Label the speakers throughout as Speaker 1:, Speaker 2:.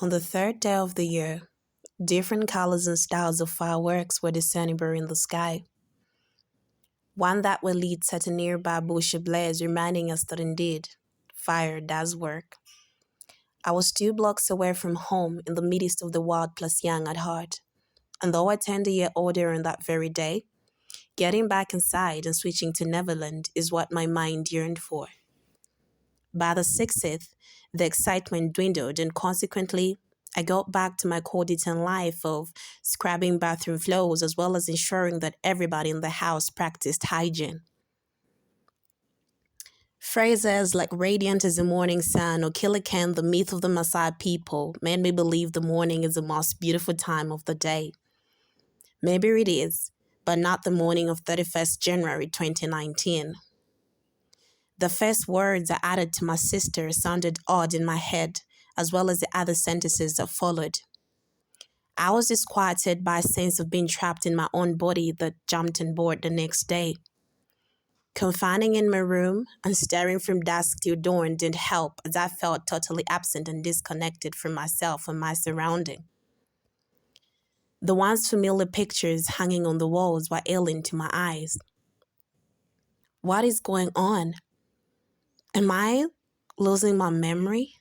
Speaker 1: On the third day of the year, different colors and styles of fireworks were discernible in the sky. One that would lit set a nearby bush ablaze, reminding us that indeed, fire does work. I was 2 blocks away from home in the midst of the wild plus young at heart. And though I turned a year older on that very day, getting back inside and switching to Neverland is what my mind yearned for. By the 6th, the excitement dwindled, and consequently, I got back to my quotidian life of scrubbing bathroom floors as well as ensuring that everybody in the house practiced hygiene. Phrases like radiant as the morning sun or Killican, the myth of the Maasai people, made me believe the morning is the most beautiful time of the day. Maybe it is, but not the morning of 31st January 2019. The first words I added to my sister sounded odd in my head, as well as the other sentences that followed. I was disquieted by a sense of being trapped in my own body that jumped on board the next day. Confining in my room and staring from dusk till dawn didn't help, as I felt totally absent and disconnected from myself and my surrounding. The once familiar pictures hanging on the walls were alien to my eyes. What is going on? Am I losing my memory?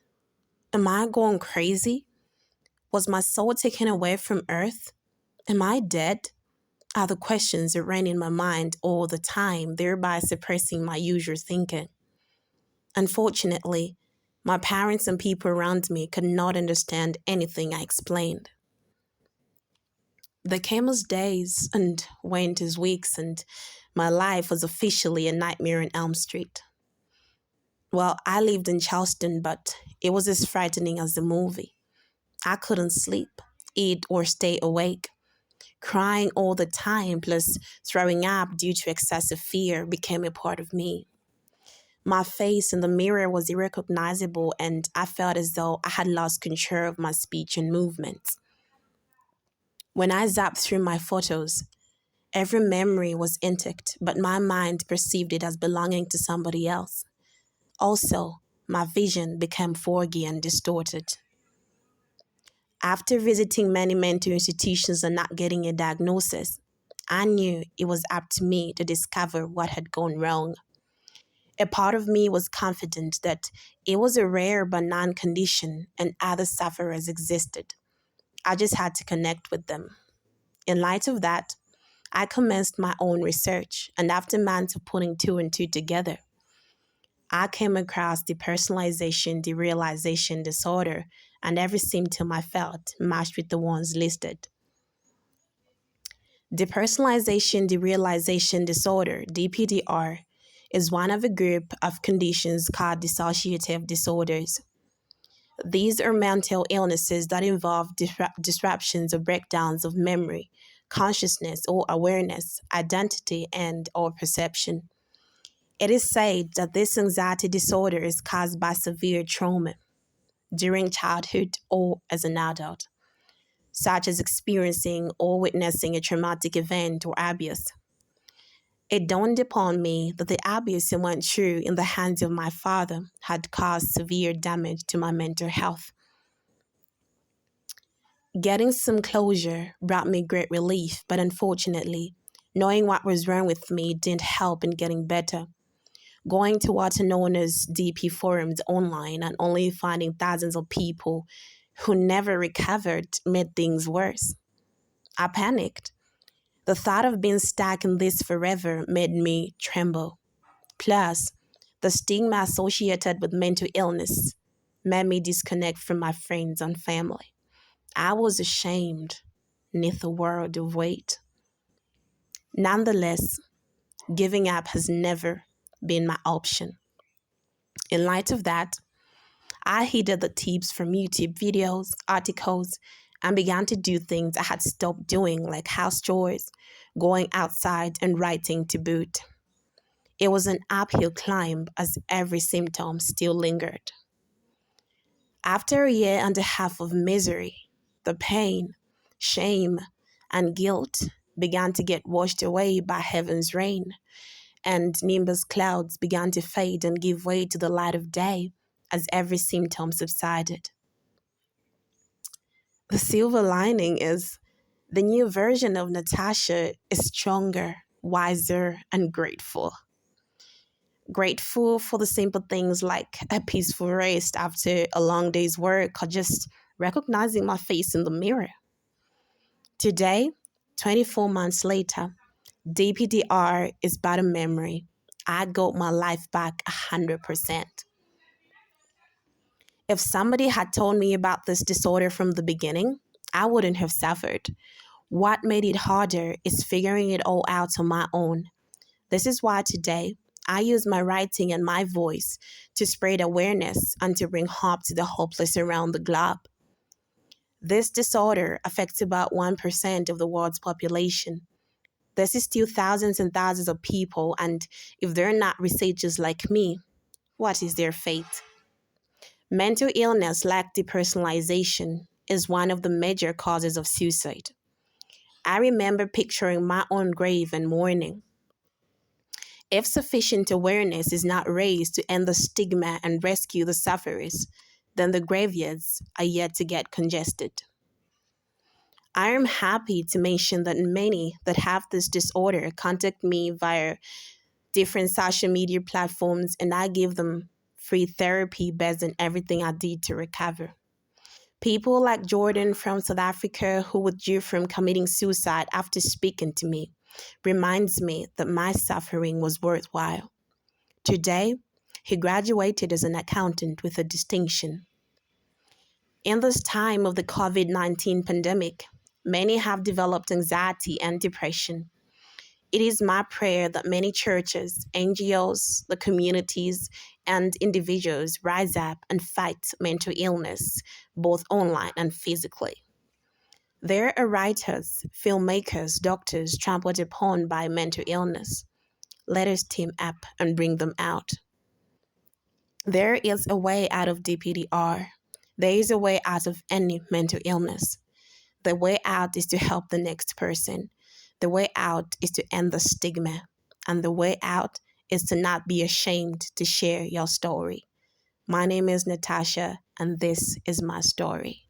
Speaker 1: Am I going crazy? Was my soul taken away from earth? Am I dead? Are the questions that ran in my mind all the time, thereby suppressing my usual thinking. Unfortunately, my parents and people around me could not understand anything I explained. There came as days and went as weeks, and my life was officially a nightmare in Elm Street. Well, I lived in Charleston, but it was as frightening as the movie. I couldn't sleep, eat, or stay awake. Crying all the time, plus throwing up due to excessive fear, became a part of me. My face in the mirror was irrecognizable, and I felt as though I had lost control of my speech and movements. When I zapped through my photos, every memory was intact, but my mind perceived it as belonging to somebody else. Also, my vision became foggy and distorted. After visiting many mental institutions and not getting a diagnosis, I knew it was up to me to discover what had gone wrong. A part of me was confident that it was a rare but non-condition and other sufferers existed. I just had to connect with them. In light of that, I commenced my own research, and after months of putting two and two together, I came across depersonalization derealization disorder, and every symptom I felt matched with the ones listed. Depersonalization derealization disorder, DPDR, is one of a group of conditions called dissociative disorders. These are mental illnesses that involve disruptions or breakdowns of memory, consciousness or awareness, identity, and/or perception. It is said that this anxiety disorder is caused by severe trauma during childhood or as an adult, such as experiencing or witnessing a traumatic event or abuse. It dawned upon me that the abuse I went through in the hands of my father had caused severe damage to my mental health. Getting some closure brought me great relief, but unfortunately, knowing what was wrong with me didn't help in getting better. Going to what are known as DP forums online and only finding thousands of people who never recovered made things worse. I panicked. The thought of being stuck in this forever made me tremble. Plus, the stigma associated with mental illness made me disconnect from my friends and family. I was ashamed neath a world of weight. Nonetheless, giving up has never been my option. In light of that, I heeded the tips from YouTube videos, articles, and began to do things I had stopped doing, like house chores, going outside, and writing to boot. It was an uphill climb as every symptom still lingered. After a year and a half of misery, the pain, shame, and guilt began to get washed away by heaven's rain, and nimbus clouds began to fade and give way to the light of day as every symptom subsided. The silver lining is the new version of Natasha is stronger, wiser, and grateful. Grateful for the simple things like a peaceful rest after a long day's work or just recognizing my face in the mirror. Today, 24 months later, DPDR is but a memory. I got my life back 100%. If somebody had told me about this disorder from the beginning, I wouldn't have suffered. What made it harder is figuring it all out on my own. This is why today I use my writing and my voice to spread awareness and to bring hope to the hopeless around the globe. This disorder affects about 1% of the world's population. This is still thousands and thousands of people, and if they're not researchers like me, what is their fate? Mental illness like depersonalization is one of the major causes of suicide. I remember picturing my own grave and mourning. If sufficient awareness is not raised to end the stigma and rescue the sufferers, then the graveyards are yet to get congested. I am happy to mention that many that have this disorder contact me via different social media platforms, and I give them free therapy based on everything I did to recover. People like Jordan from South Africa, who withdrew from committing suicide after speaking to me, reminds me that my suffering was worthwhile. Today, he graduated as an accountant with a distinction. In this time of the COVID-19 pandemic, many have developed anxiety and depression. It is my prayer that many churches, NGOs, the communities, and individuals rise up and fight mental illness, both online and physically. There are writers, filmmakers, doctors trampled upon by mental illness. Let us team up and bring them out. There is a way out of DPDR. There is a way out of any mental illness. The way out is to help the next person. The way out is to end the stigma. And the way out is to not be ashamed to share your story. My name is Natasha, and this is my story.